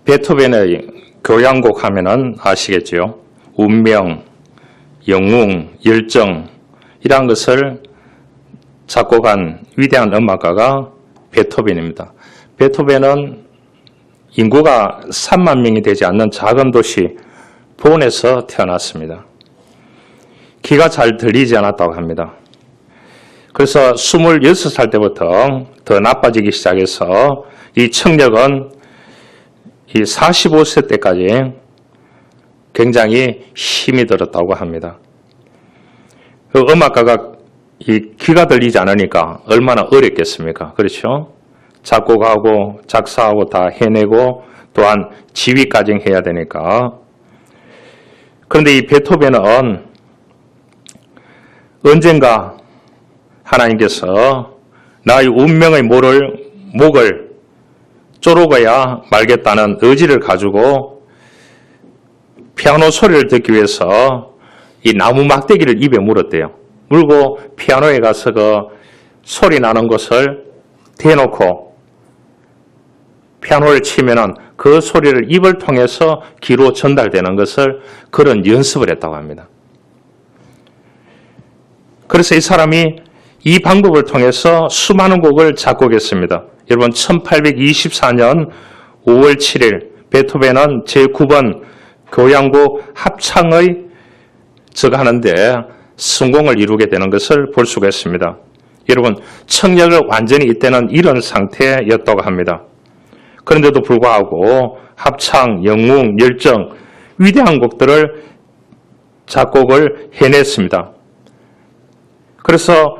베토벤의 교향곡 하면은 아시겠죠? 운명, 영웅, 열정 이러한 것을 작곡한 위대한 음악가가 베토벤입니다. 베토벤은 인구가 3만 명이 되지 않는 작은 도시 본에서 태어났습니다. 귀가 잘 들리지 않았다고 합니다. 그래서 26살 때부터 더 나빠지기 시작해서 이 청력은 이 45세 때까지 굉장히 힘이 들었다고 합니다. 그 음악가가 이 귀가 들리지 않으니까 얼마나 어렵겠습니까? 그렇죠? 작곡하고 작사하고 다 해내고 또한 지휘까지 해야 되니까. 그런데 이 베토벤은 언젠가 하나님께서 나의 운명의 목을 쪼르고야 말겠다는 의지를 가지고 피아노 소리를 듣기 위해서 이 나무 막대기를 입에 물었대요. 물고 피아노에 가서 그 소리 나는 것을 대놓고 피아노를 치면은 그 소리를 입을 통해서 귀로 전달되는 것을 그런 연습을 했다고 합니다. 그래서 이 사람이 이 방법을 통해서 수많은 곡을 작곡했습니다. 여러분 1824년 5월 7일 베토벤은 제9번 교향곡 합창의 하는데 성공을 이루게 되는 것을 볼 수가 있습니다. 여러분 청력을 완전히 이때는 잃은 상태였다고 합니다. 그런데도 불구하고 합창, 영웅, 열정 위대한 곡들을 작곡을 해냈습니다. 그래서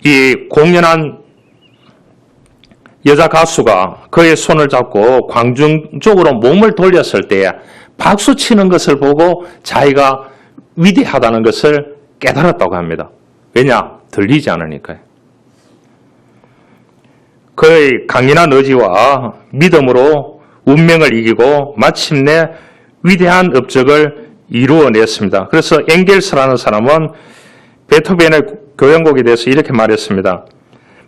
이 공연한 여자 가수가 그의 손을 잡고 광중 쪽으로 몸을 돌렸을 때 박수 치는 것을 보고 자기가 위대하다는 것을 깨달았다고 합니다. 왜냐? 들리지 않으니까요. 그의 강인한 의지와 믿음으로 운명을 이기고 마침내 위대한 업적을 이루어냈습니다. 그래서 엥겔스라는 사람은 베토벤의 교향곡에 대해서 이렇게 말했습니다.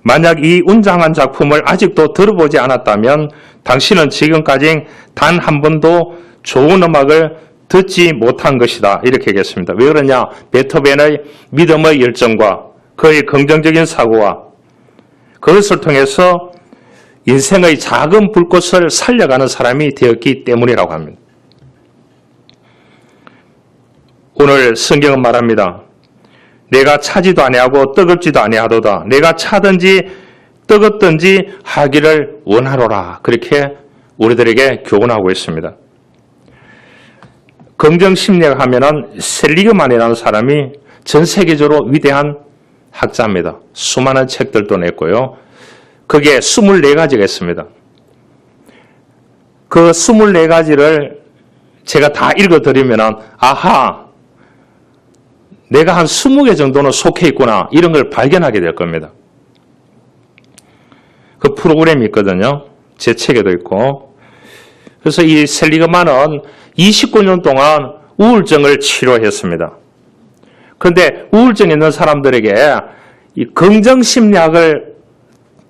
만약 이 웅장한 작품을 아직도 들어보지 않았다면 당신은 지금까지 단 한 번도 좋은 음악을 듣지 못한 것이다. 이렇게 얘기했습니다. 왜 그러냐? 베토벤의 믿음의 열정과 그의 긍정적인 사고와 그것을 통해서 인생의 작은 불꽃을 살려가는 사람이 되었기 때문이라고 합니다. 오늘 성경은 말합니다. 내가 차지도 아니하고 뜨겁지도 아니하도다. 내가 차든지 뜨겁든지 하기를 원하노라. 그렇게 우리들에게 교훈하고 있습니다. 긍정심리학 하면은 셀리그만이라는 사람이 전 세계적으로 위대한 학자입니다. 수많은 책들도 냈고요. 그게 24가지가 있습니다. 그 24가지를 제가 다 읽어드리면은 아하, 내가 한 20개 정도는 속해 있구나 이런 걸 발견하게 될 겁니다. 그 프로그램이 있거든요. 제 책에도 있고. 그래서 이 셀리그만은 29년 동안 우울증을 치료했습니다. 그런데 우울증 있는 사람들에게 이 긍정심리학을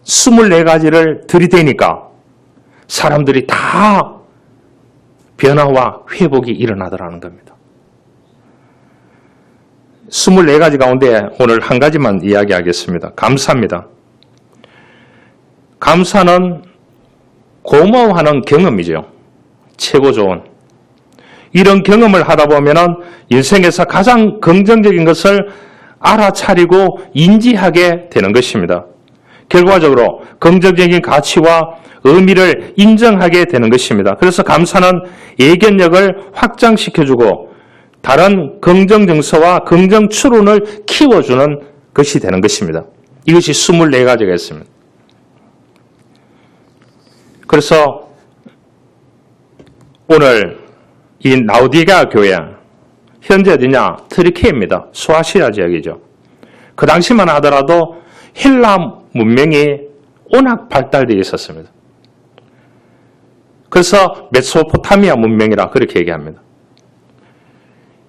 24가지를 들이대니까 사람들이 다 변화와 회복이 일어나더라는 겁니다. 24가지 가운데 오늘 한 가지만 이야기하겠습니다. 감사입니다. 감사는 고마워하는 경험이죠. 최고 좋은. 이런 경험을 하다 보면은 인생에서 가장 긍정적인 것을 알아차리고 인지하게 되는 것입니다. 결과적으로 긍정적인 가치와 의미를 인정하게 되는 것입니다. 그래서 감사는 예견력을 확장시켜주고 다른 긍정 정서와 긍정 추론을 키워주는 것이 되는 것입니다. 이것이 24가지가 있습니다. 그래서 오늘 이 라우디게아 교회, 현재 어디냐? 트리케입니다. 소아시아 지역이죠. 그 당시만 하더라도 헬라 문명이 워낙 발달되어 있었습니다. 그래서 메소포타미아 문명이라 그렇게 얘기합니다.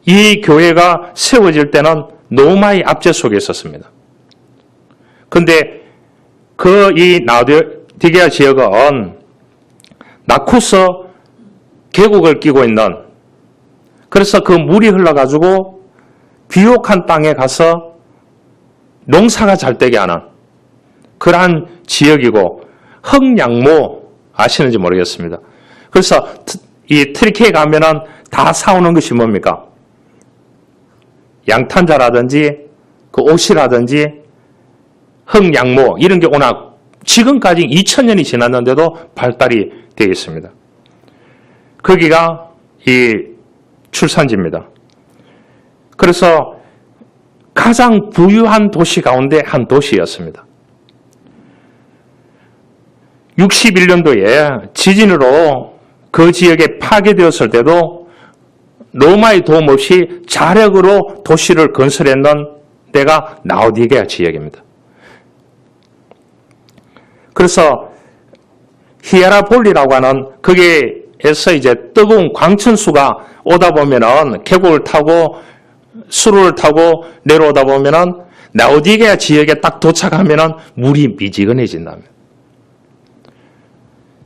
이 교회가 세워질 때는 로마의 압제 속에 있었습니다. 그런데 이 라우디게아 지역은 나쿠스 계곡을 끼고 있는, 그래서 그 물이 흘러가지고 비옥한 땅에 가서 농사가 잘 되게 하는 그러한 지역이고, 흑양모 아시는지 모르겠습니다. 그래서 이 트리키에 가면은 다 사오는 것이 뭡니까? 양탄자라든지 그 옷이라든지 흑양모 이런 게 워낙 지금까지 2000년이 지났는데도 발달이 되어 있습니다. 거기가 이 출산지입니다. 그래서 가장 부유한 도시 가운데 한 도시였습니다. 61년도에 지진으로 그 지역에 파괴되었을 때도 로마의 도움 없이 자력으로 도시를 건설했는 데가 라오디게아 지역입니다. 그래서 히에라폴리라고 하는 거기에서 이제 뜨거운 광천수가 오다 보면은 계곡을 타고 수로를 타고 내려오다 보면은 라오디게아 지역에 딱 도착하면은 물이 미지근해진답니다.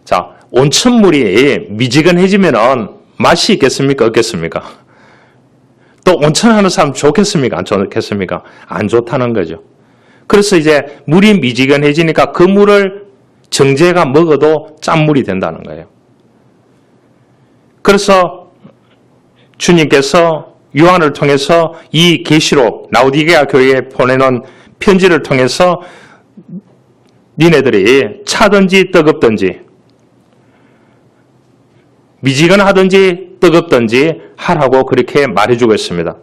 자, 온천물이 미지근해지면은 맛이 있겠습니까? 없겠습니까? 또 온천하는 사람 좋겠습니까? 안 좋겠습니까? 안 좋다는 거죠. 그래서 이제 물이 미지근해지니까 그 물을 정제가 먹어도 짠물이 된다는 거예요. 그래서 주님께서 요한을 통해서 이 계시록 라오디게아 교회에 보내는 편지를 통해서 니네들이 차든지 뜨겁든지 미지근하든지 뜨겁든지 하라고 그렇게 말해주고 있습니다.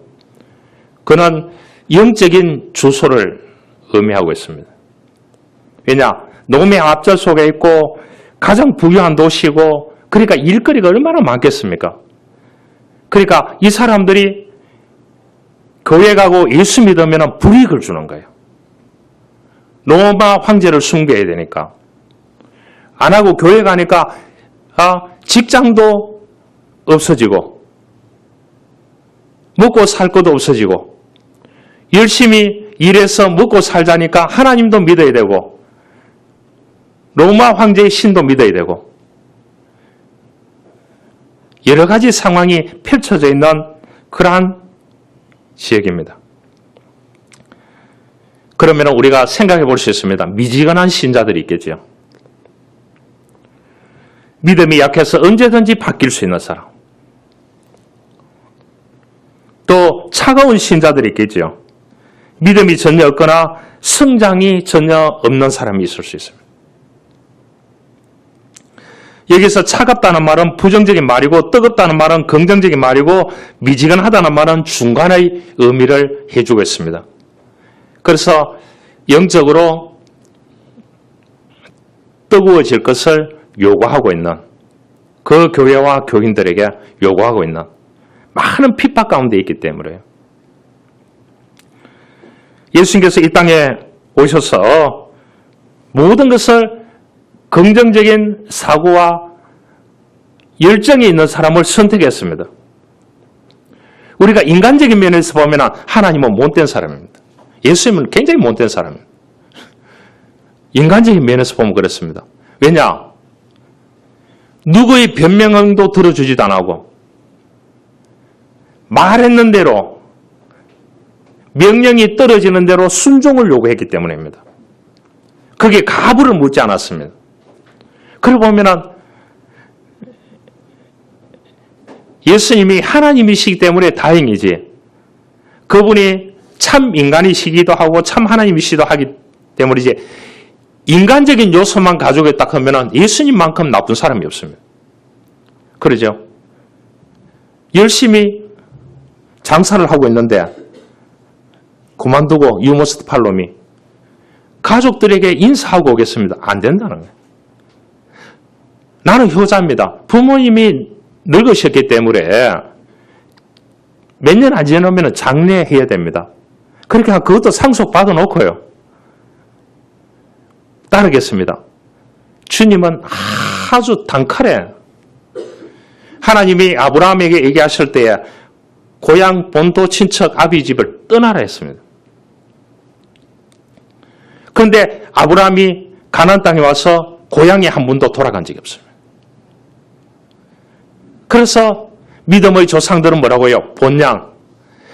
그는 영적인 주소를 의미하고 있습니다. 왜냐? 농민 앞절 속에 있고 가장 부유한 도시고 그러니까 일거리가 얼마나 많겠습니까? 그러니까 이 사람들이 교회 가고 예수 믿으면 불이익을 주는 거예요. 로마 황제를 숭배해야 되니까. 안 하고 교회 가니까 직장도 없어지고 먹고 살 것도 없어지고 열심히 일해서 먹고 살자니까 하나님도 믿어야 되고 로마 황제의 신도 믿어야 되고 여러 가지 상황이 펼쳐져 있는 그러한 지역입니다. 그러면 우리가 생각해 볼 수 있습니다. 미지근한 신자들이 있겠죠. 믿음이 약해서 언제든지 바뀔 수 있는 사람. 또 차가운 신자들이 있겠죠. 믿음이 전혀 없거나 성장이 전혀 없는 사람이 있을 수 있습니다. 여기서 차갑다는 말은 부정적인 말이고 뜨겁다는 말은 긍정적인 말이고 미지근하다는 말은 중간의 의미를 해주고 있습니다. 그래서 영적으로 뜨거워질 것을 요구하고 있는 그 교회와 교인들에게 요구하고 있는 많은 핍박 가운데 있기 때문에요. 예수님께서 이 땅에 오셔서 모든 것을 긍정적인 사고와 열정이 있는 사람을 선택했습니다. 우리가 인간적인 면에서 보면 하나님은 못된 사람입니다. 예수님은 굉장히 못된 사람입니다. 인간적인 면에서 보면 그렇습니다. 왜냐? 누구의 변명도 들어주지도 않고 말했는 대로 명령이 떨어지는 대로 순종을 요구했기 때문입니다. 그게 가부를 묻지 않았습니다. 그러고 보면 예수님이 하나님이시기 때문에 다행이지 그분이 참 인간이시기도 하고 참 하나님이시기도 하기 때문이지 인간적인 요소만 가지고 있다 하면 예수님만큼 나쁜 사람이 없습니다. 그러죠? 열심히 장사를 하고 있는데 그만두고 You must follow me. 가족들에게 인사하고 오겠습니다. 안 된다는 거예요. 나는 효자입니다. 부모님이 늙으셨기 때문에 몇 년 안 지나면 장례해야 됩니다. 그러니까 그것도 상속받아 놓고요. 따르겠습니다. 주님은 아주 단칼에 하나님이 아브라함에게 얘기하실 때에 고향 본토 친척 아비 집을 떠나라 했습니다. 그런데 아브라함이 가나안 땅에 와서 고향에 한 번도 돌아간 적이 없습니다. 그래서 믿음의 조상들은 뭐라고요? 본냥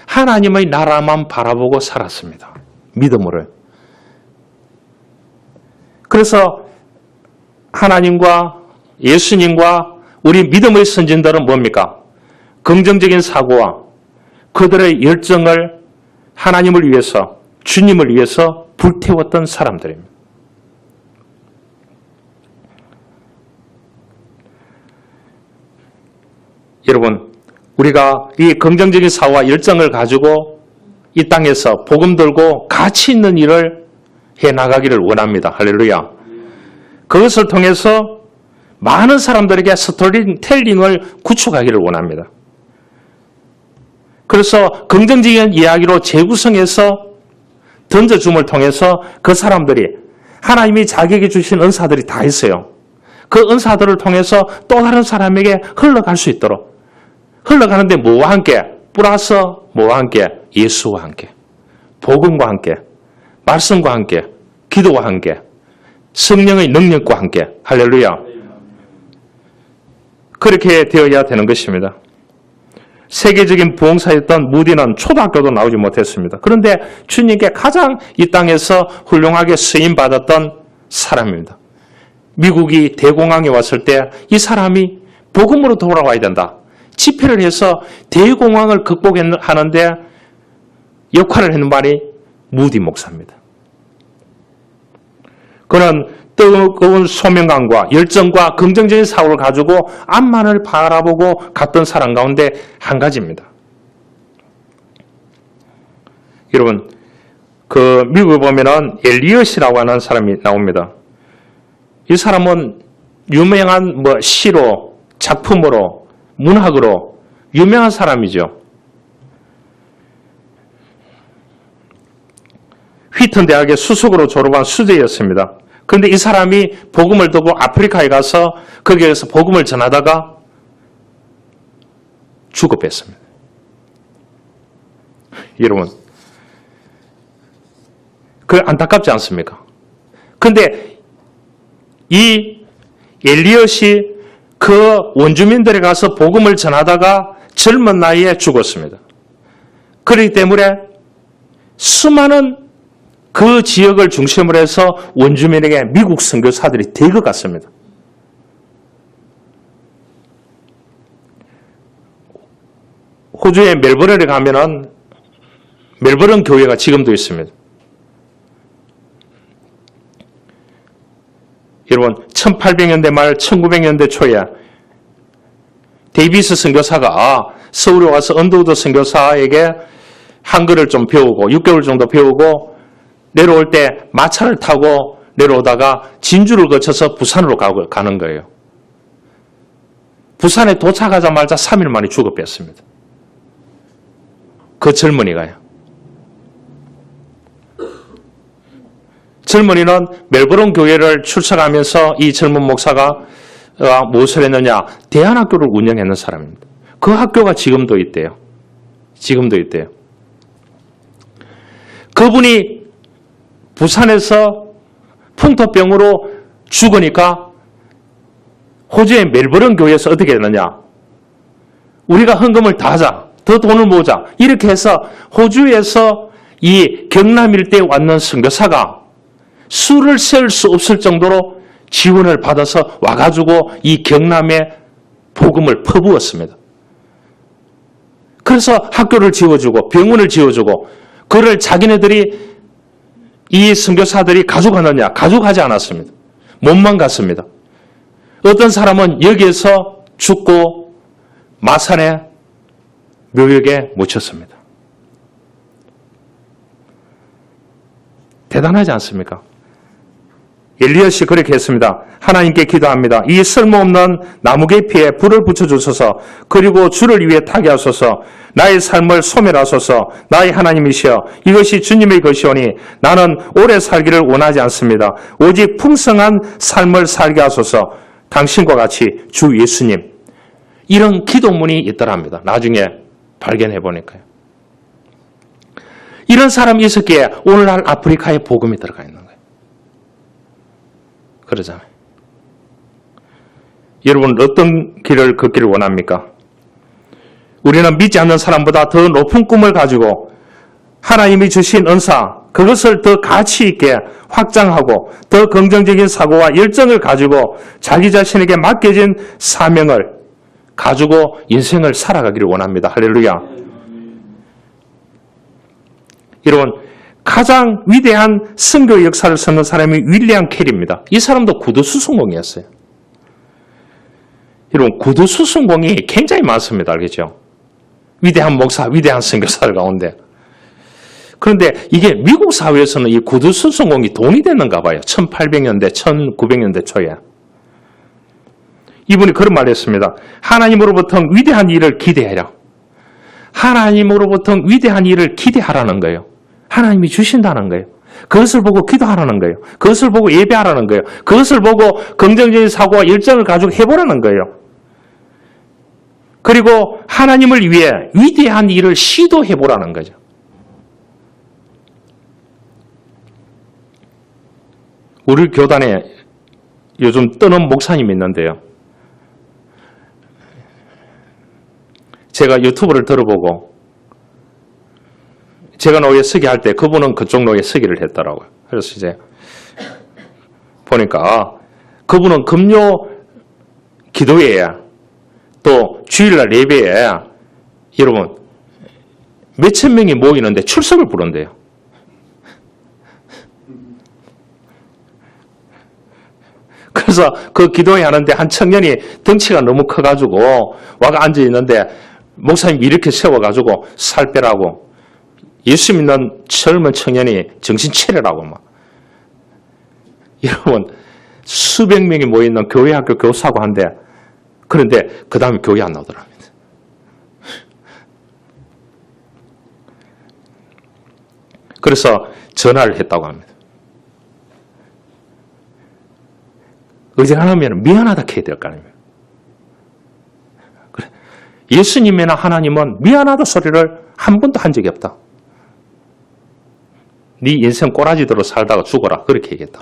하나님의 나라만 바라보고 살았습니다. 믿음으로요. 그래서 하나님과 예수님과 우리 믿음의 선진들은 뭡니까? 긍정적인 사고와 그들의 열정을 하나님을 위해서, 주님을 위해서 불태웠던 사람들입니다. 여러분, 우리가 이 긍정적인 사고와 열정을 가지고 이 땅에서 복음 들고 가치 있는 일을 해나가기를 원합니다. 할렐루야. 그것을 통해서 많은 사람들에게 스토리텔링을 구축하기를 원합니다. 그래서 긍정적인 이야기로 재구성해서 던져줌을 통해서 그 사람들이 하나님이 자기에게 주신 은사들이 다 있어요. 그 은사들을 통해서 또 다른 사람에게 흘러갈 수 있도록 흘러가는데 뭐와 함께? 플러스 뭐와 함께? 예수와 함께, 복음과 함께, 말씀과 함께, 기도와 함께, 성령의 능력과 함께. 할렐루야. 그렇게 되어야 되는 것입니다. 세계적인 부흥사였던 무디는 초등학교도 나오지 못했습니다. 그런데 주님께 가장 이 땅에서 훌륭하게 쓰임받았던 사람입니다. 미국이 대공황에 왔을 때 이 사람이 복음으로 돌아와야 된다. 집회를 해서 대공황을 극복하는데 역할을 했는 말이 무디 목사입니다. 그는 뜨거운 소명감과 열정과 긍정적인 사고를 가지고 앞만을 바라보고 갔던 사람 가운데 한 가지입니다. 여러분, 그 미국에 보면은 엘리엇이라고 하는 사람이 나옵니다. 이 사람은 유명한 시로, 작품으로, 문학으로 유명한 사람이죠. 휘튼 대학의 수석으로 졸업한 수재였습니다. 그런데 이 사람이 복음을 듣고 아프리카에 가서 거기에서 복음을 전하다가 죽어뺐습니다. 여러분, 그 안타깝지 않습니까? 그런데 이 엘리엇이 그 원주민들에 가서 복음을 전하다가 젊은 나이에 죽었습니다. 그렇기 때문에 수많은 그 지역을 중심으로 해서 원주민에게 미국 선교사들이 대거 갔습니다. 호주의 멜버른에 가면은 멜버른 교회가 지금도 있습니다. 여러분, 1800년대 말 1900년대 초에 데이비스 선교사가 서울에 와서 언더우드 선교사에게 한글을 좀 배우고 6개월 정도 배우고 내려올 때 마차를 타고 내려오다가 진주를 거쳐서 부산으로 가는 거예요. 부산에 도착하자마자 3일 만에 죽어뺐습니다. 그 젊은이가요. 젊은이는 멜버른 교회를 출석하면서 이 젊은 목사가 무엇을 했느냐? 대안학교를 운영했는 사람입니다. 그 학교가 지금도 있대요. 지금도 있대요. 그분이 부산에서 풍토병으로 죽으니까 호주의 멜버른 교회에서 어떻게 했느냐? 우리가 헌금을 다 하자. 더 돈을 모으자. 이렇게 해서 호주에서 이 경남 일대에 왔는 선교사가 수를 셀 수 없을 정도로 지원을 받아서 와가지고 이 경남에 복음을 퍼부었습니다. 그래서 학교를 지어주고 병원을 지어주고 그를 자기네들이 이 선교사들이 가져가느냐? 가져가지 않았습니다. 몸만 갔습니다. 어떤 사람은 여기에서 죽고 마산의 묘역에 묻혔습니다. 대단하지 않습니까? 엘리엇이 그렇게 했습니다. 하나님께 기도합니다. 이 쓸모없는 나무계피에 불을 붙여주소서. 그리고 주를 위해 타게 하소서. 나의 삶을 소멸하소서. 나의 하나님이시여. 이것이 주님의 것이오니 나는 오래 살기를 원하지 않습니다. 오직 풍성한 삶을 살게 하소서. 당신과 같이 주 예수님. 이런 기도문이 있더랍니다. 나중에 발견해 보니까요. 이런 사람이 있었기에 오늘날 아프리카에 복음이 들어가 있는 거예요. 그러잖아요. 여러분 어떤 길을 걷기를 원합니까? 우리는 믿지 않는 사람보다 더 높은 꿈을 가지고 하나님이 주신 은사, 그것을 더 가치 있게 확장하고 더 긍정적인 사고와 열정을 가지고 자기 자신에게 맡겨진 사명을 가지고 인생을 살아가기를 원합니다. 할렐루야. 여러분, 가장 위대한 선교 역사를 썼는 사람이 윌리엄 캐리입니다. 이 사람도 구두수송공이었어요. 여러분, 구두수송공이 굉장히 많습니다. 알겠죠? 위대한 목사, 위대한 선교사들 가운데. 그런데 이게 미국 사회에서는 이 구두수송공이 돈이 됐는가 봐요. 1800년대, 1900년대 초에. 이분이 그런 말을 했습니다. 하나님으로부터 위대한 일을 기대해라. 하나님으로부터 위대한 일을 기대하라는 거예요. 하나님이 주신다는 거예요. 그것을 보고 기도하라는 거예요. 그것을 보고 예배하라는 거예요. 그것을 보고 긍정적인 사고와 열정을 가지고 해보라는 거예요. 그리고 하나님을 위해 위대한 일을 시도해보라는 거죠. 우리 교단에 요즘 뜨는 목사님이 있는데요. 제가 유튜브를 들어보고 제가 노예 서기 할 때 그분은 그쪽 노예 서기를 했더라고요. 그래서 이제 보니까 그분은 금요 기도회에 또 주일날 예배에 여러분 몇천 명이 모이는데 출석을 부른대요. 그래서 그 기도회 하는데 한 청년이 덩치가 너무 커가지고 와가 앉아있는데 목사님이 이렇게 세워가지고 살 빼라고 예수 믿는 젊은 청년이 정신 차리라고 막. 여러분 수백 명이 모여있는 교회 학교 교사고 한데 그런데 그 다음에 교회 안 나오더랍니다. 그래서 전화를 했다고 합니다. 의지하면 미안하다 해야 될 거 아닙니까? 그래. 예수님이나 하나님은 미안하다 소리를 한 번도 한 적이 없다. 네 인생 꼬라지대로 살다가 죽어라. 그렇게 얘기했다.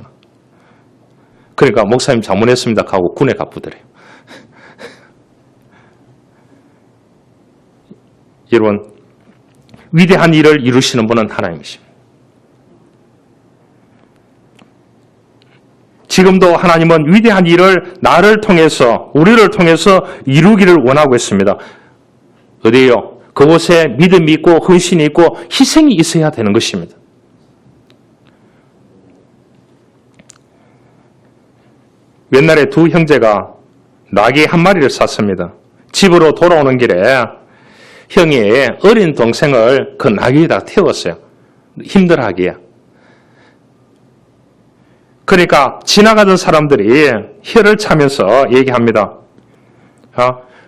그러니까 목사님 자문했습니다 하고 군에 가쁘더래요. 여러분 위대한 일을 이루시는 분은 하나님이십니다. 지금도 하나님은 위대한 일을 나를 통해서 우리를 통해서 이루기를 원하고 있습니다. 어디에요? 그곳에 믿음이 있고 헌신이 있고 희생이 있어야 되는 것입니다. 옛날에 두 형제가 나귀 한 마리를 샀습니다. 집으로 돌아오는 길에 형이 어린 동생을 그 나귀에다 태웠어요. 힘들어하기에. 그러니까 지나가던 사람들이 혀를 차면서 얘기합니다.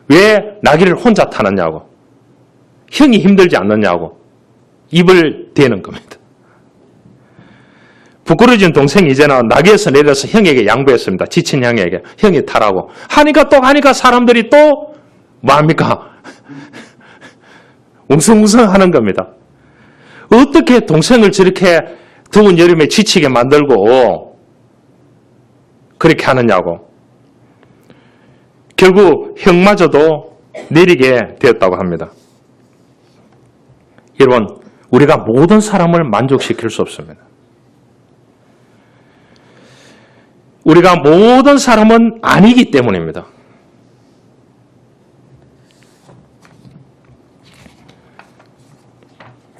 왜 나귀를 혼자 타느냐고. 형이 힘들지 않느냐고. 입을 대는 겁니다. 부끄러진 동생이 이제는 나귀에서 내려서 형에게 양보했습니다. 지친 형에게. 형이 타라고. 하니까 사람들이 또 뭐합니까? 웅성웅성 하는 겁니다. 어떻게 동생을 저렇게 더운 여름에 지치게 만들고 그렇게 하느냐고. 결국 형마저도 내리게 되었다고 합니다. 여러분, 우리가 모든 사람을 만족시킬 수 없습니다. 우리가 모든 사람은 아니기 때문입니다.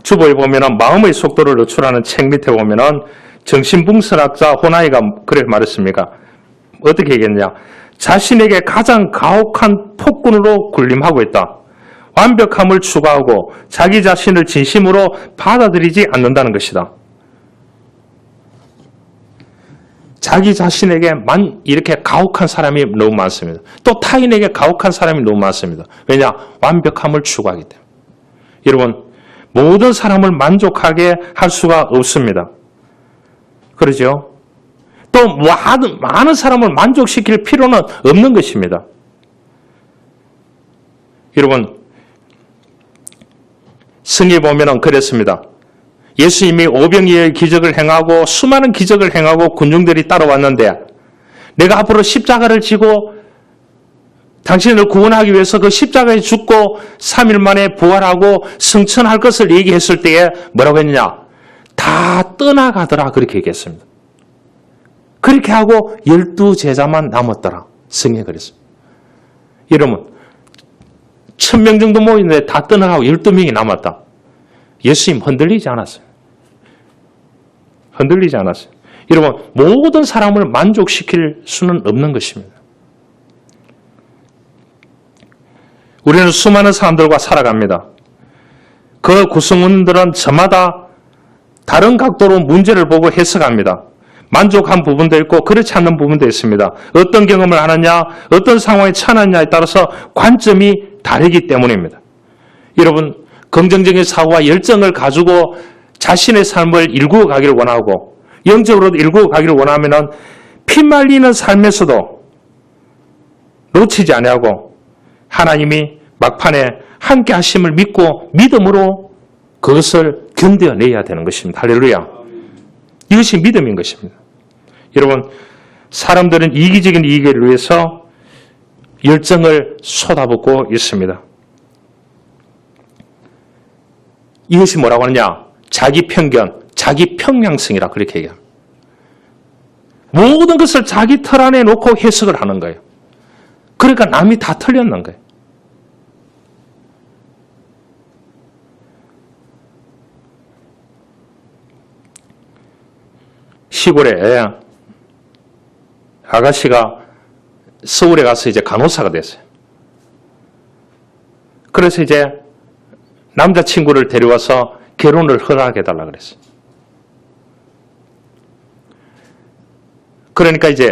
주보에 보면 마음의 속도를 노출하는 책 밑에 보면 정신분석학자 호나이가 그렇게 말했습니까? 어떻게 얘기했냐? 자신에게 가장 가혹한 폭군으로 군림하고 있다. 완벽함을 추구하고 자기 자신을 진심으로 받아들이지 않는다는 것이다. 자기 자신에게만 이렇게 가혹한 사람이 너무 많습니다. 또 타인에게 가혹한 사람이 너무 많습니다. 왜냐? 완벽함을 추구하기 때문에. 여러분, 모든 사람을 만족하게 할 수가 없습니다. 그러죠? 또 많은 사람을 만족시킬 필요는 없는 것입니다. 여러분, 성경에 보면 그랬습니다. 예수님이 오병이어의 기적을 행하고 수많은 기적을 행하고 군중들이 따라왔는데 내가 앞으로 십자가를 지고 당신을 구원하기 위해서 그 십자가에 죽고 3일 만에 부활하고 승천할 것을 얘기했을 때에 뭐라고 했느냐? 다 떠나가더라 그렇게 얘기했습니다. 그렇게 하고 12제자만 남았더라. 성경에 그랬습니다. 여러분 1000명 정도 모였는데 다 떠나가고 12명이 남았다. 예수님 흔들리지 않았어요. 흔들리지 않았어요. 여러분 모든 사람을 만족시킬 수는 없는 것입니다. 우리는 수많은 사람들과 살아갑니다. 그 구성원들은 저마다 다른 각도로 문제를 보고 해석합니다. 만족한 부분도 있고 그렇지 않는 부분도 있습니다. 어떤 경험을 하느냐, 어떤 상황에 처하느냐에 따라서 관점이 다르기 때문입니다. 여러분, 긍정적인 사고와 열정을 가지고 자신의 삶을 일구어 가기를 원하고 영적으로도 일구어 가기를 원하면 피말리는 삶에서도 놓치지 아니하고 하나님이 막판에 함께 하심을 믿고 믿음으로 그것을 견뎌내야 되는 것입니다. 할렐루야. 이것이 믿음인 것입니다. 여러분, 사람들은 이기적인 이익을 위해서 열정을 쏟아붓고 있습니다. 이것이 뭐라고 하느냐? 자기 편견, 자기 평양성이라 그렇게 얘기합니다. 모든 것을 자기 털 안에 놓고 해석을 하는 거예요. 그러니까 남이 다 틀렸는 거예요. 시골에 아가씨가 서울에 가서 이제 간호사가 됐어요. 그래서 이제 남자친구를 데려와서 결혼을 허락해달라 그랬어요. 그러니까 이제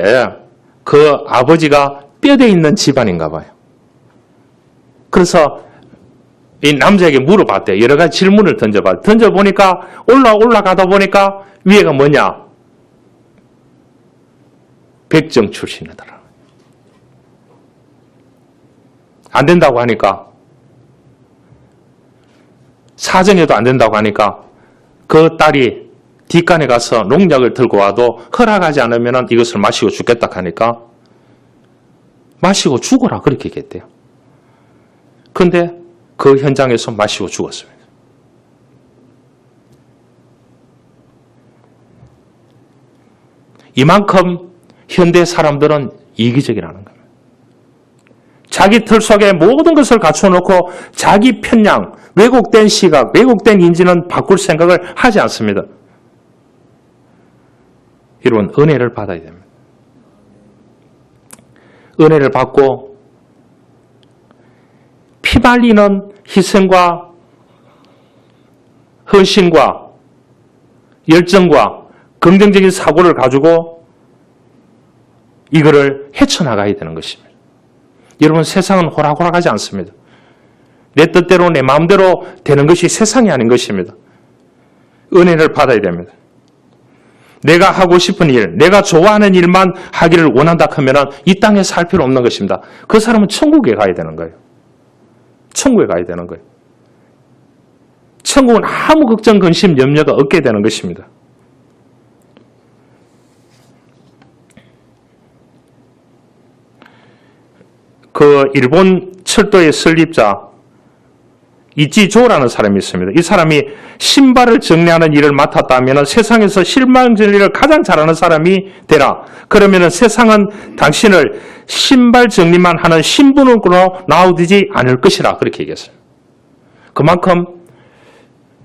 그 아버지가 뼈대 있는 집안인가 봐요. 그래서 이 남자에게 물어봤대요. 여러 가지 질문을 던져보니까 올라가다 보니까 위에가 뭐냐? 백정 출신이더라. 안 된다고 하니까, 사정해도 안 된다고 하니까 그 딸이 뒷간에 가서 농약을 들고 와도 허락하지 않으면 이것을 마시고 죽겠다 하니까 마시고 죽어라 그렇게 얘기했대요. 그런데 그 현장에서 마시고 죽었습니다. 이만큼 현대 사람들은 이기적이라는 겁니다. 자기 틀 속에 모든 것을 갖춰놓고 자기 편향, 왜곡된 시각, 왜곡된 인지는 바꿀 생각을 하지 않습니다. 여러분, 은혜를 받아야 됩니다. 은혜를 받고 피말리는 희생과 헌신과 열정과 긍정적인 사고를 가지고 이거를 헤쳐나가야 되는 것입니다. 여러분, 세상은 호락호락하지 않습니다. 내 뜻대로 내 마음대로 되는 것이 세상이 아닌 것입니다. 은혜를 받아야 됩니다. 내가 하고 싶은 일, 내가 좋아하는 일만 하기를 원한다 하면 이 땅에 살 필요 없는 것입니다. 그 사람은 천국에 가야 되는 거예요. 천국에 가야 되는 거예요. 천국은 아무 걱정, 근심, 염려가 없게 되는 것입니다. 그 일본 철도의 설립자 이치조라는 사람이 있습니다. 이 사람이 신발을 정리하는 일을 맡았다면 세상에서 신발 정리를 가장 잘하는 사람이 되라. 그러면 세상은 당신을 신발 정리만 하는 신분으로 나오지 않을 것이라 그렇게 얘기했어요. 그만큼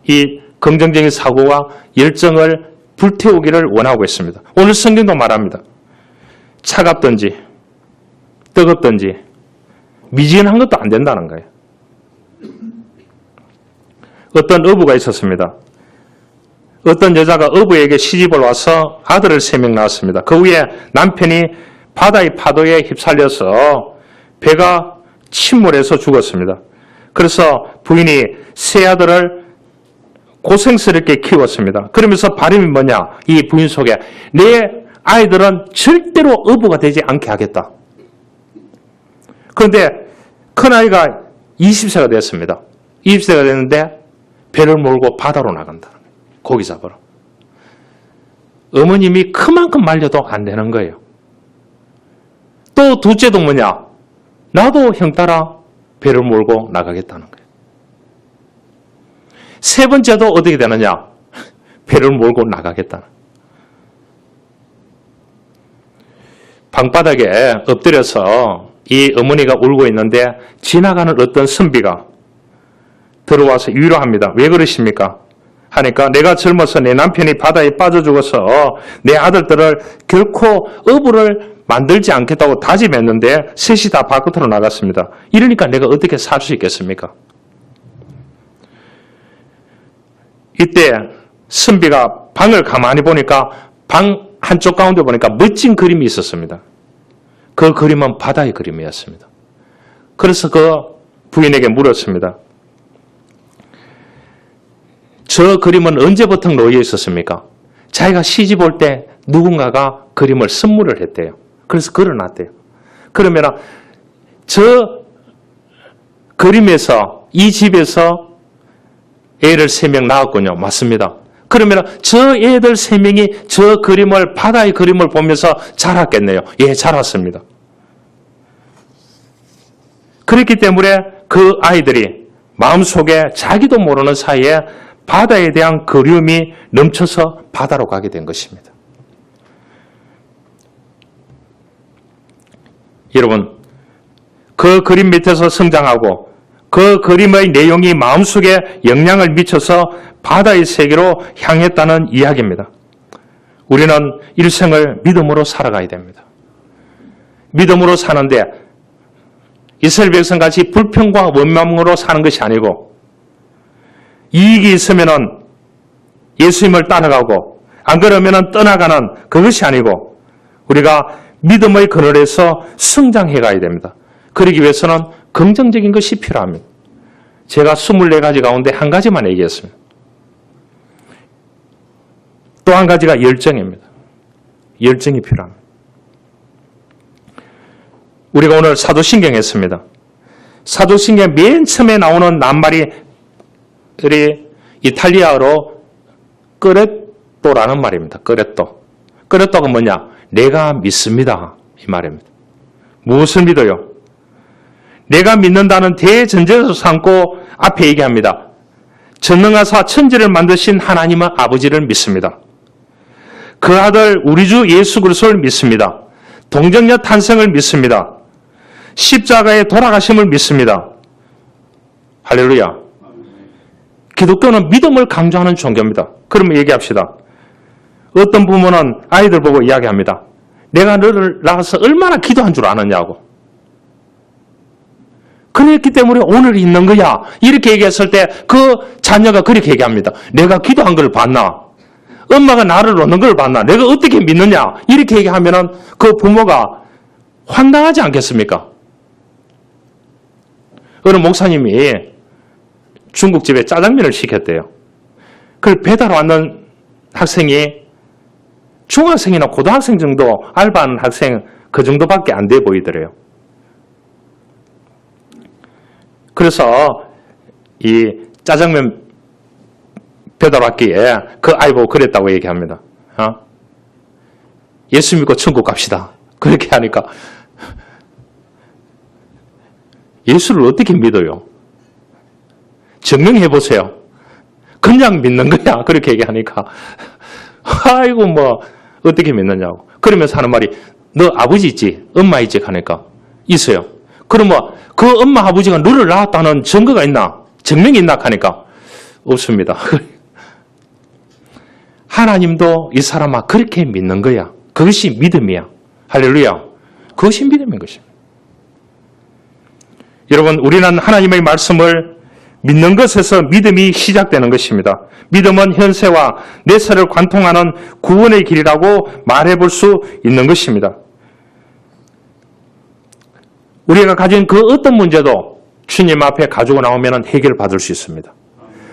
이 긍정적인 사고와 열정을 불태우기를 원하고 있습니다. 오늘 성경도 말합니다. 차갑든지 뜨겁든지 미지근한 것도 안 된다는 거예요. 어떤 어부가 있었습니다. 어떤 여자가 어부에게 시집을 와서 아들을 3명 낳았습니다. 그 후에 남편이 바다의 파도에 휩쓸려서 배가 침몰해서 죽었습니다. 그래서 부인이 세 아들을 고생스럽게 키웠습니다. 그러면서 바람이 뭐냐? 이 부인 속에 내 아이들은 절대로 어부가 되지 않게 하겠다. 그런데 큰아이가 20세가 됐습니다. 20세가 됐는데 배를 몰고 바다로 나간다. 고기 잡으러. 어머님이 그만큼 말려도 안 되는 거예요. 또 둘째도 뭐냐? 나도 형 따라 배를 몰고 나가겠다는 거예요. 세 번째도 어떻게 되느냐? 배를 몰고 나가겠다는 거예요. 방바닥에 엎드려서 이 어머니가 울고 있는데 지나가는 어떤 선비가 들어와서 위로합니다. 왜 그러십니까? 하니까 내가 젊어서 내 남편이 바다에 빠져 죽어서 내 아들들을 결코 어부를 만들지 않겠다고 다짐했는데 셋이 다 바깥으로 나갔습니다. 이러니까 내가 어떻게 살 수 있겠습니까? 이때 선비가 방을 가만히 보니까 방 한쪽 가운데 보니까 멋진 그림이 있었습니다. 그 그림은 바다의 그림이었습니다. 그래서 그 부인에게 물었습니다. 저 그림은 언제부터 놓여 있었습니까? 자기가 시집 올 때 누군가가 그림을 선물을 했대요. 그래서 걸어놨대요. 그러면 저 그림에서 이 집에서 애를 3명 낳았군요. 맞습니다. 그러면 저 애들 3명이 저 그림을 바다의 그림을 보면서 자랐겠네요. 예, 자랐습니다. 그렇기 때문에 그 아이들이 마음속에 자기도 모르는 사이에 바다에 대한 그리움이 넘쳐서 바다로 가게 된 것입니다. 여러분, 그 그림 밑에서 성장하고 그 그림의 내용이 마음속에 영향을 미쳐서 바다의 세계로 향했다는 이야기입니다. 우리는 일생을 믿음으로 살아가야 됩니다. 믿음으로 사는데 이스라엘 백성같이 불평과 원망으로 사는 것이 아니고 이익이 있으면 예수님을 따라가고 안 그러면 떠나가는 그것이 아니고 우리가 믿음의 그늘에서 성장해 가야 됩니다. 그러기 위해서는 긍정적인 것이 필요합니다. 제가 24가지 가운데 한 가지만 얘기했습니다. 또 한 가지가 열정입니다. 열정이 필요합니다. 우리가 오늘 사도신경 했습니다. 사도신경 맨 처음에 나오는 낱말이 이탈리아어로 끄레또라는 말입니다. 끄레또. 끄레또가 뭐냐? 내가 믿습니다. 이 말입니다. 무엇을 믿어요? 내가 믿는다는 대전제에서 삼고 앞에 얘기합니다. 전능하사 천지를 만드신 하나님의 아버지를 믿습니다. 그 아들 우리 주 예수 그리스도를 믿습니다. 동정녀 탄생을 믿습니다. 십자가의 돌아가심을 믿습니다. 할렐루야. 기독교는 믿음을 강조하는 종교입니다. 그러면 얘기합시다. 어떤 부모는 아이들 보고 이야기합니다. 내가 너를 낳아서 얼마나 기도한 줄 아느냐고. 그랬기 때문에 오늘 있는 거야. 이렇게 얘기했을 때 그 자녀가 그렇게 얘기합니다. 내가 기도한 걸 봤나? 엄마가 나를 놓는 걸 봤나? 내가 어떻게 믿느냐? 이렇게 얘기하면은 그 부모가 황당하지 않겠습니까? 어느 목사님이 중국집에 짜장면을 시켰대요. 그걸 배달 왔는 학생이 중학생이나 고등학생 정도 알바하는 학생 그 정도밖에 안 돼 보이더래요. 그래서 이 짜장면 배달 왔기에 그 아이 보고 그랬다고 얘기합니다. 예수 믿고 천국 갑시다. 그렇게 하니까 예수를 어떻게 믿어요? 증명해 보세요. 그냥 믿는 거야. 그렇게 얘기하니까 아이고 뭐 어떻게 믿느냐고. 그러면서 하는 말이 너 아버지 있지? 엄마 있지? 하니까 있어요. 그러면 그 엄마 아버지가 너를 낳았다는 증거가 있나? 증명이 있나? 하니까 없습니다. 하나님도 이 사람아 그렇게 믿는 거야. 그것이 믿음이야. 할렐루야. 그것이 믿음인 것입니다. 여러분, 우리는 하나님의 말씀을 믿는 것에서 믿음이 시작되는 것입니다. 믿음은 현세와 내세를 관통하는 구원의 길이라고 말해볼 수 있는 것입니다. 우리가 가진 그 어떤 문제도 주님 앞에 가지고 나오면 해결받을 수 있습니다.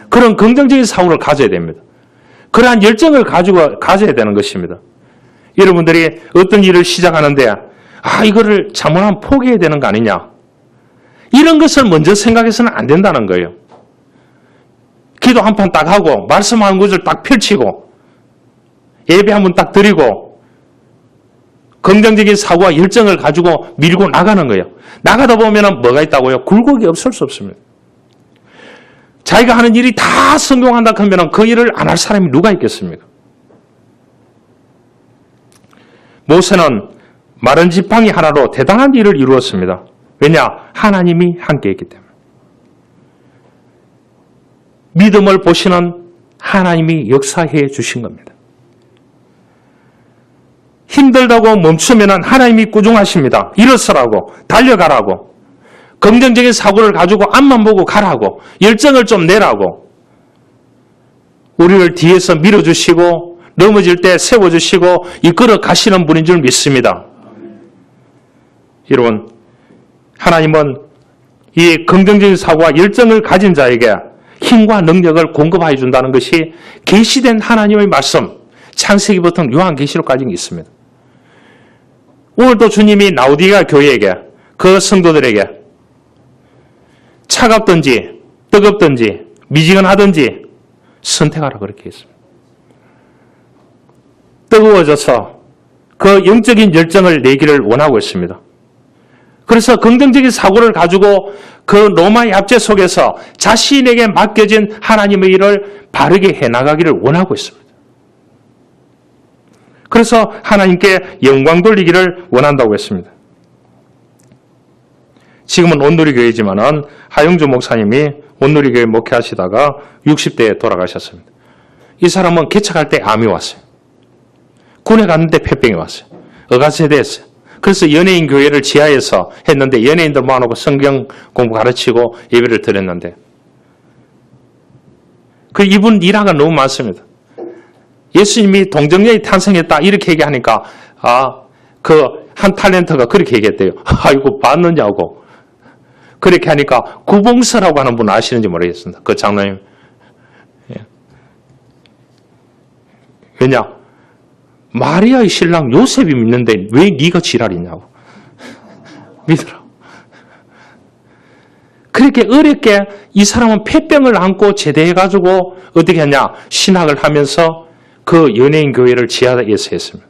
그런 긍정적인 사고를 가져야 됩니다. 그러한 열정을 가져야 되는 것입니다. 여러분들이 어떤 일을 시작하는데 이거를 잘못하면 포기해야 되는 거 아니냐? 이런 것을 먼저 생각해서는 안 된다는 거예요. 기도 한 판 딱 하고 말씀 한 구절 딱 펼치고 예배 한 번 딱 드리고 긍정적인 사고와 열정을 가지고 밀고 나가는 거예요. 나가다 보면 뭐가 있다고요? 굴곡이 없을 수 없습니다. 자기가 하는 일이 다 성공한다 하면 그 일을 안 할 사람이 누가 있겠습니까? 모세는 마른 지팡이 하나로 대단한 일을 이루었습니다. 왜냐? 하나님이 함께했기 때문에. 믿음을 보시는 하나님이 역사해 주신 겁니다. 힘들다고 멈추면 하나님이 꾸중하십니다. 일어서라고, 달려가라고, 긍정적인 사고를 가지고 앞만 보고 가라고, 열정을 좀 내라고, 우리를 뒤에서 밀어주시고 넘어질 때 세워주시고 이끌어 가시는 분인 줄 믿습니다. 여러분, 하나님은 이 긍정적인 사고와 열정을 가진 자에게 힘과 능력을 공급해 준다는 것이 계시된 하나님의 말씀, 창세기부터 요한계시록까지 있습니다. 오늘도 주님이 라오디게아 교회에게, 그 성도들에게 차갑든지 뜨겁든지 미지근하든지 선택하라 그렇게 했습니다. 뜨거워져서 그 영적인 열정을 내기를 원하고 있습니다. 그래서 긍정적인 사고를 가지고 그 로마의 압제 속에서 자신에게 맡겨진 하나님의 일을 바르게 해나가기를 원하고 있습니다. 그래서 하나님께 영광 돌리기를 원한다고 했습니다. 지금은 온누리교회지만은 하영주 목사님이 온누리교회 목회하시다가 60대에 돌아가셨습니다. 이 사람은 개척할 때 암이 왔어요. 군에 갔는데 폐병이 왔어요. 의가세대했어요. 그래서 연예인 교회를 지하에서 했는데 연예인들 모아놓고 성경 공부 가르치고 예배를 드렸는데 그 이분 일화가 너무 많습니다. 예수님이 동정녀에 탄생했다 이렇게 얘기하니까 그 한 탤런트가 그렇게 얘기했대요. 아이고 봤느냐고. 그렇게 하니까 구봉서라고 하는 분 아시는지 모르겠습니다. 그 장로님. 예. 왜냐? 마리아의 신랑 요셉이 믿는데 왜 네가 지랄이냐고. 믿으라고. 그렇게 어렵게 이 사람은 폐병을 안고 제대해가지고 어떻게 하냐. 신학을 하면서 그 연예인 교회를 지하에서 했습니다.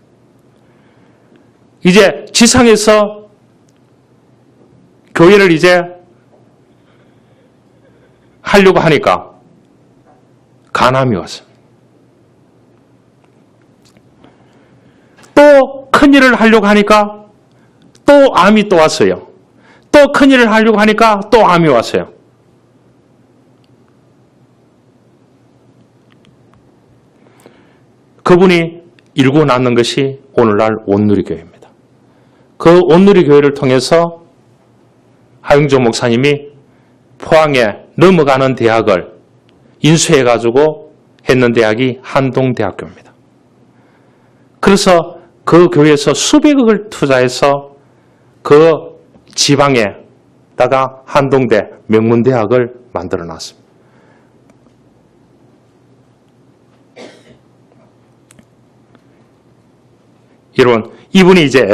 이제 지상에서 교회를 이제 하려고 하니까 간암이 왔습니다. 또 큰일을 하려고 하니까 또 암이 또 왔어요. 또 큰일을 하려고 하니까 또 암이 왔어요. 그분이 일고 낳는 것이 오늘날 온누리교회입니다. 그 온누리교회를 통해서 하영조 목사님이 포항에 넘어가는 대학을 인수해가지고 했는 대학이 한동대학교입니다. 그래서 그 교회에서 수백억을 투자해서 그 지방에다가 한동대 명문대학을 만들어 놨습니다. 여러분, 이분이 이제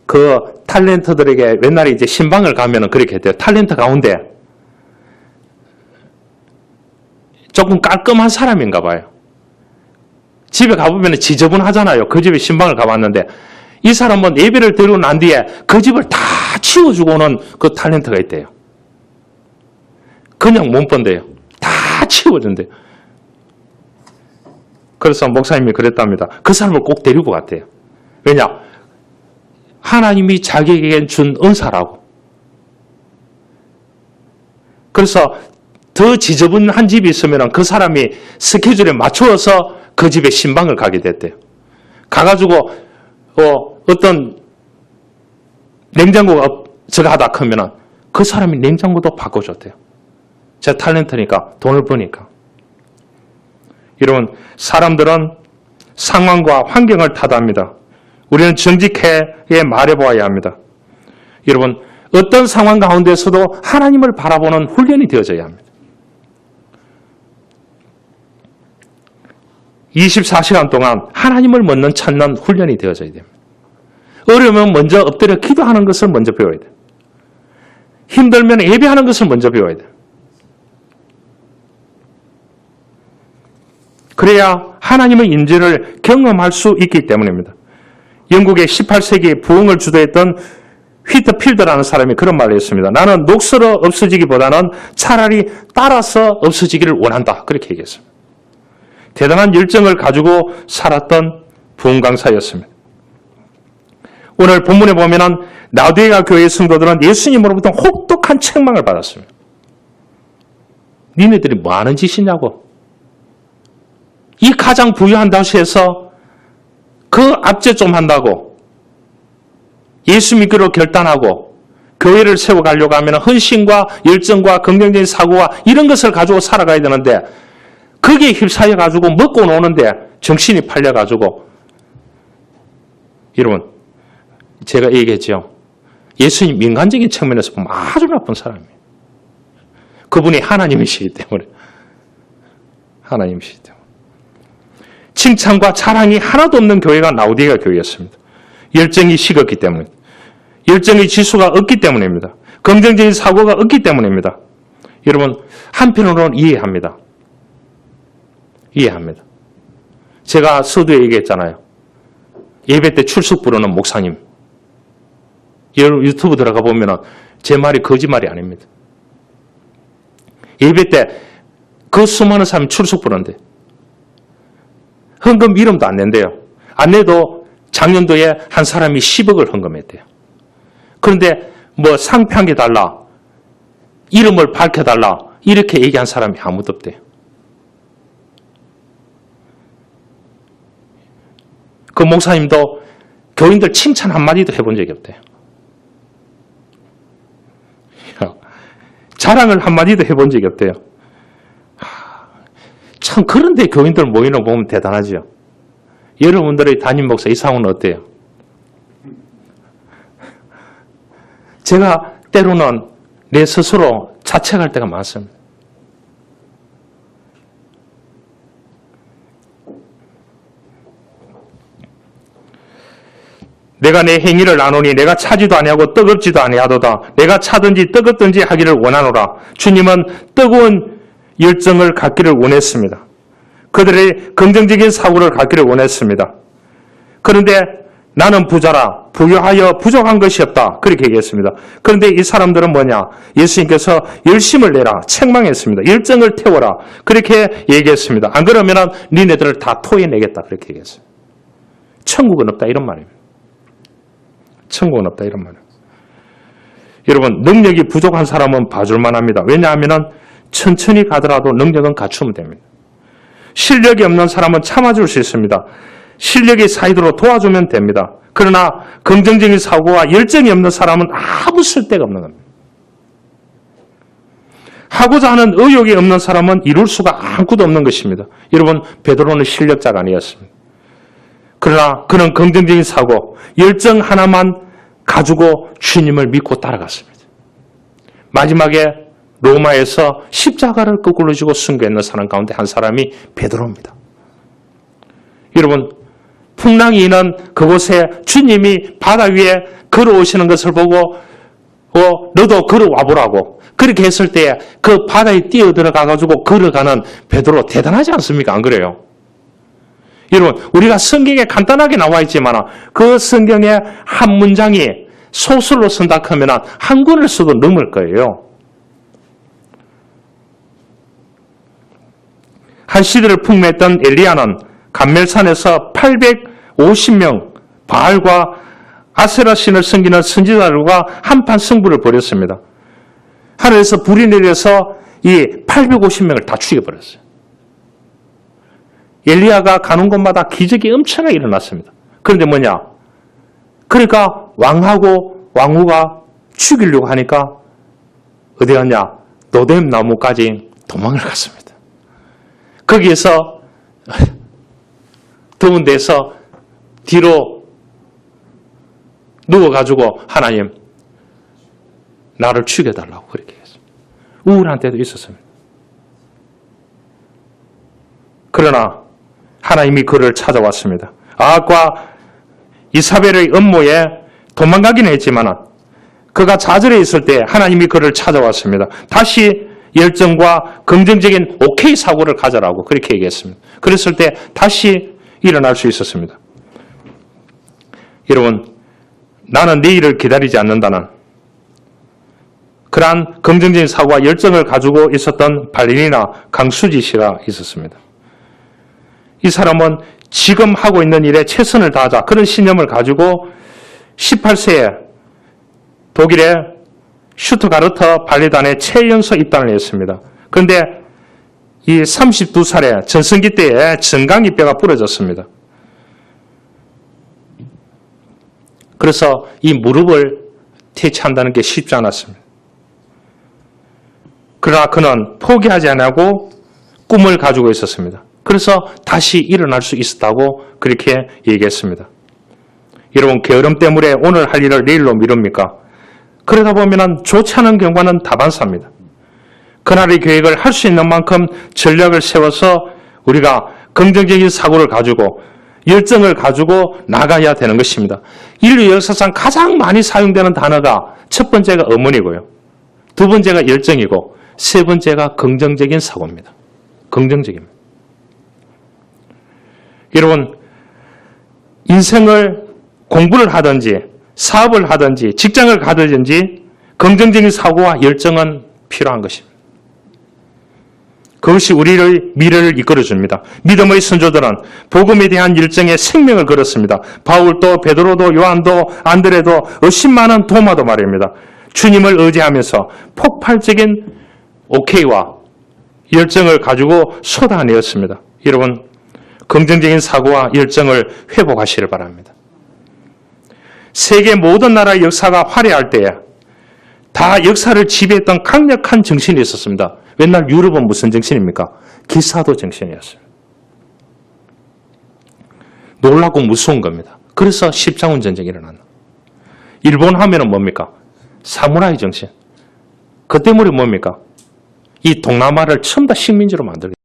그 탤런트들에게 옛날에 이제 신방을 가면은 그렇게 했대요. 탤런트 가운데 조금 깔끔한 사람인가 봐요. 집에 가보면 지저분하잖아요. 그 집에 신방을 가봤는데 이 사람은 예배를 드리고 난 뒤에 그 집을 다 치워주고 오는 그 탤런트가 있대요. 그냥 못 본대요. 다 치워준대요. 그래서 목사님이 그랬답니다. 그 사람을 꼭 데리고 갔대요. 왜냐? 하나님이 자기에게 준 은사라고. 그래서 더 지저분한 집이 있으면 그 사람이 스케줄에 맞추어서 그 집에 신방을 가게 됐대요. 가가지고 어떤 냉장고가 저거 하다 크면 그 사람이 냉장고도 바꿔줬대요. 제 탤런트니까, 돈을 버니까. 여러분, 사람들은 상황과 환경을 탓합니다. 우리는 정직하게 말해보아야 합니다. 여러분, 어떤 상황 가운데서도 하나님을 바라보는 훈련이 되어져야 합니다. 24시간 동안 하나님을 찾는 훈련이 되어져야 됩니다. 어려우면 먼저 엎드려 기도하는 것을 먼저 배워야 돼요. 힘들면 예배하는 것을 먼저 배워야 돼요. 그래야 하나님의 임재를 경험할 수 있기 때문입니다. 영국의 18세기 부흥을 주도했던 휘트필드라는 사람이 그런 말을 했습니다. 나는 녹슬어 없어지기보다는 차라리 따라서 없어지기를 원한다. 그렇게 얘기했습니다. 대단한 열정을 가지고 살았던 부흥 강사였습니다. 오늘 본문에 보면은 라오디게아 교회의 성도들은 예수님으로부터 혹독한 책망을 받았습니다. 니네들이 뭐 하는 짓이냐고. 이 가장 부유한 도시에서 그 압제 좀 한다고. 예수 믿기로 결단하고 교회를 세워가려고 하면 헌신과 열정과 긍정적인 사고와 이런 것을 가지고 살아가야 되는데 거기에 휩싸여가지고 먹고 노는데 정신이 팔려가지고 여러분 제가 얘기했죠. 예수님 민간적인 측면에서 보면 아주 나쁜 사람이에요. 그분이 하나님이시기 때문에. 하나님이시기 때문에. 칭찬과 자랑이 하나도 없는 교회가 라오디게아 교회였습니다. 열정이 식었기 때문에. 열정의 지수가 없기 때문입니다. 긍정적인 사고가 없기 때문입니다. 여러분 한편으로는 이해합니다. 이해합니다. 제가 서두에 얘기했잖아요. 예배 때 출석 부르는 목사님. 여러분 유튜브 들어가 보면 제 말이 거짓말이 아닙니다. 예배 때 그 수많은 사람이 출석 부르는데 헌금 이름도 안 낸대요. 안 내도 작년도에 한 사람이 10억을 헌금했대요. 그런데 뭐 상표한 달라, 이름을 밝혀달라 이렇게 얘기한 사람이 아무도 없대요. 그 목사님도 교인들 칭찬 한마디도 해본 적이 없대요. 자랑을 한마디도 해본 적이 없대요. 참 그런데 교인들 모이는 거 보면 대단하죠. 여러분들의 담임 목사 이상훈은 어때요? 제가 때로는 내 스스로 자책할 때가 많습니다. 내가 내 행위를 나누니 내가 차지도 아니하고 뜨겁지도 아니하도다. 내가 차든지 뜨겁든지 하기를 원하노라. 주님은 뜨거운 열정을 갖기를 원했습니다. 그들의 긍정적인 사고를 갖기를 원했습니다. 그런데 나는 부자라 부유하여 부족한 것이 없다. 그렇게 얘기했습니다. 그런데 이 사람들은 뭐냐? 예수님께서 열심을 내라 책망했습니다. 열정을 태워라. 그렇게 얘기했습니다. 안 그러면 니네들을 다 토해내겠다. 그렇게 얘기했어요. 천국은 없다 이런 말입니다. 천국은 없다 이런 말이에요. 여러분 능력이 부족한 사람은 봐줄만 합니다. 왜냐하면 천천히 가더라도 능력은 갖추면 됩니다. 실력이 없는 사람은 참아줄 수 있습니다. 실력이 사이도록 도와주면 됩니다. 그러나 긍정적인 사고와 열정이 없는 사람은 아무 쓸데가 없는 겁니다. 하고자 하는 의욕이 없는 사람은 이룰 수가 아무것도 없는 것입니다. 여러분 베드로는 실력자가 아니었습니다. 그러나 그는 긍정적인 사고, 열정 하나만 가지고 주님을 믿고 따라갔습니다. 마지막에 로마에서 십자가를 거꾸로 지고 순교했는 사람 가운데 한 사람이 베드로입니다. 여러분 풍랑이 있는 그곳에 주님이 바다 위에 걸어오시는 것을 보고 너도 걸어와 보라고 그렇게 했을 때 그 바다에 뛰어들어가가지고 걸어가는 베드로 대단하지 않습니까? 안 그래요? 여러분 우리가 성경에 간단하게 나와 있지만 그 성경의 한 문장이 소설로 쓴다 하면 한 권을 써도 넘을 거예요. 한 시대를 풍미했던 엘리야는 감멜산에서 850명 바알과 아세라 신을 섬기는 선지자들과 한판 승부를 벌였습니다. 하늘에서 불이 내려서 이 850명을 다 죽여버렸어요. 엘리야가 가는 곳마다 기적이 엄청나게 일어났습니다. 그런데 뭐냐? 그러니까 왕하고 왕후가 죽이려고 하니까 어디 갔냐? 노뎀 나무까지 도망을 갔습니다. 거기에서 더운 데서 뒤로 누워가지고 하나님 나를 죽여달라고 그렇게 했습니다. 우울한 때도 있었습니다. 그러나 하나님이 그를 찾아왔습니다. 아합과 이사벨의 음모에 도망가기는 했지만 그가 좌절해 있을 때 하나님이 그를 찾아왔습니다. 다시 열정과 긍정적인 오케이 사고를 가져라고 그렇게 얘기했습니다. 그랬을 때 다시 일어날 수 있었습니다. 여러분, 나는 내일을 기다리지 않는다는 그러한 긍정적인 사고와 열정을 가지고 있었던 발레리나 강수지 씨가 있었습니다. 이 사람은 지금 하고 있는 일에 최선을 다하자 그런 신념을 가지고 18세에 독일의 슈트가르트 발레단에 최연소 입단을 했습니다. 그런데 이 32살의 전성기 때에 정강이 뼈가 부러졌습니다. 그래서 이 무릎을 퇴치한다는 게 쉽지 않았습니다. 그러나 그는 포기하지 않고 꿈을 가지고 있었습니다. 그래서 다시 일어날 수 있었다고 그렇게 얘기했습니다. 여러분, 게으름 때문에 오늘 할 일을 내일로 미룹니까? 그러다 보면 좋지 않은 경과는 다반사입니다. 그날의 계획을 할 수 있는 만큼 전략을 세워서 우리가 긍정적인 사고를 가지고 열정을 가지고 나가야 되는 것입니다. 인류 역사상 가장 많이 사용되는 단어가 첫 번째가 어머니고요. 두 번째가 열정이고 세 번째가 긍정적인 사고입니다. 긍정적입니다. 여러분, 인생을 공부를 하든지 사업을 하든지 직장을 가든지 긍정적인 사고와 열정은 필요한 것입니다. 그것이 우리의 미래를 이끌어줍니다. 믿음의 선조들은 복음에 대한 열정에 생명을 걸었습니다. 바울도 베드로도 요한도 안드레도 의심 많은 도마도 말입니다. 주님을 의지하면서 폭발적인 오케이와 열정을 가지고 쏟아내었습니다. 여러분, 긍정적인 사고와 열정을 회복하시길 바랍니다. 세계 모든 나라의 역사가 화려할 때에 다 역사를 지배했던 강력한 정신이 있었습니다. 옛날 유럽은 무슨 정신입니까? 기사도 정신이었어요. 놀라고 무서운 겁니다. 그래서 십자군 전쟁이 일어났나. 일본 하면은 뭡니까? 사무라이 정신. 그 때문에 뭡니까? 이 동남아를 전부 다 식민지로 만들게